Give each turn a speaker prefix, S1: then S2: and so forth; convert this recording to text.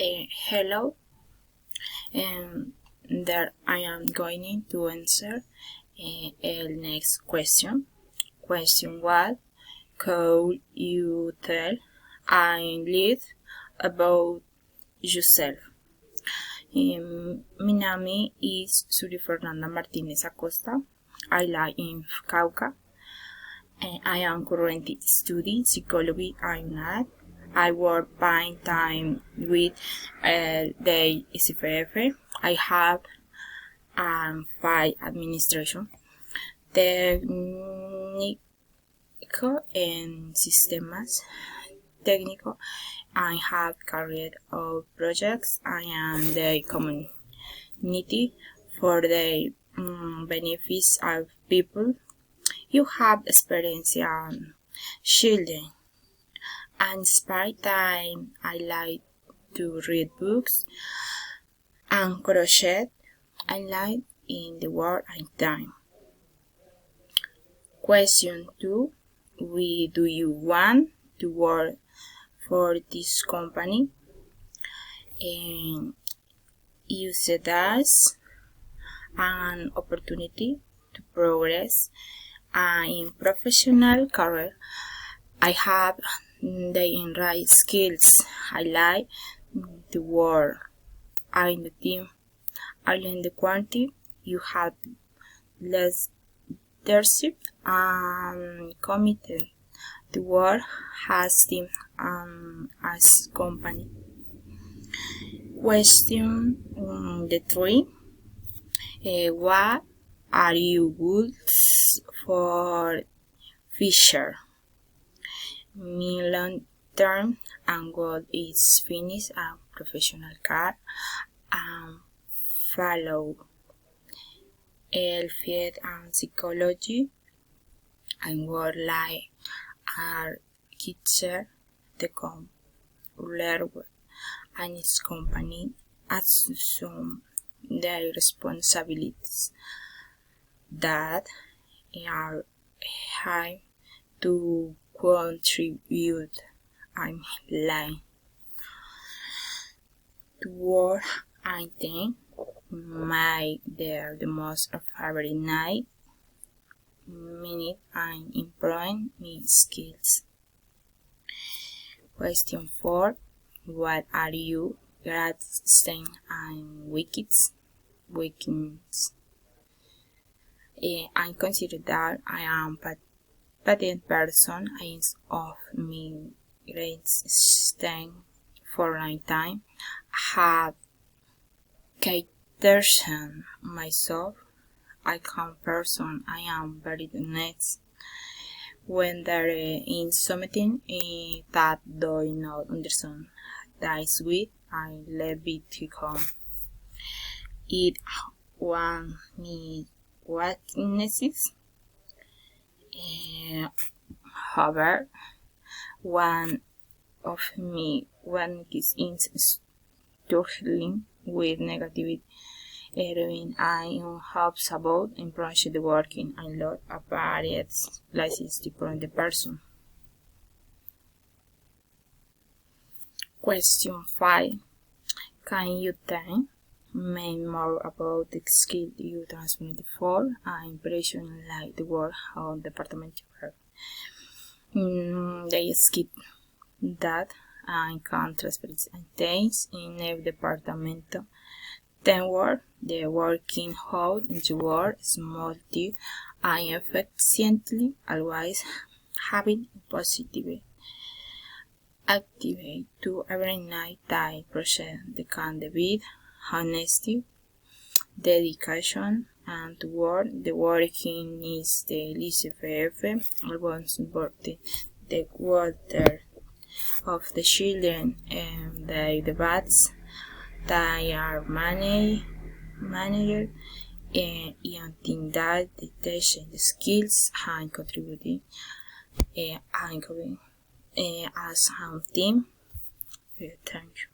S1: Hello, and there I am going to answer the next question. Question: what could you tell a little about yourself? My name is Suri Fernanda Martinez Acosta. I live in Cauca. I am currently studying psychology and math. I work part-time with the SFF. I have 5 administration, técnico en sistemas técnico. I have career of projects. I am the community for the benefits of people. You have experience on children. And spare time, I like to read books and crochet. I like in the work and time. Question 2. Why do you want to work for this company? And use it as an opportunity to progress in professional career. I have the right skills. I like to work in the team. I learn the quantity. You have less leadership and committed to work as team as company. Question 3. What are you good for future? My long-term goal is finish a professional career and follow health and psychology and work like architect, the learn and its company assume their responsibilities that are high to contribute. I'm like to work. I think the most favorite night minute and improving my skills. Question 4. What are you grateful and weekends? I consider that I am patient person. I of my great strength for a long time. Have catered myself. I can person. I am very honest. When there is something that do not understand, that is with I let it to come. It one me weaknesses. However, one of me is struggling with negativity. I hopes about improving the working and lot of various places to from the person. Question 5. Can you tell me more about the skill you transmitted for and impression like the work on department work? The skill that I can transfer things in every department. Teamwork, the working hard to work small team and efficiently, always having positive activate to every night that process the can debate, honesty, dedication, and to work. The working is the least effective, always important. The water of the children and the debates. They are managed and think that they teach the skills and contributing as a team. Thank you.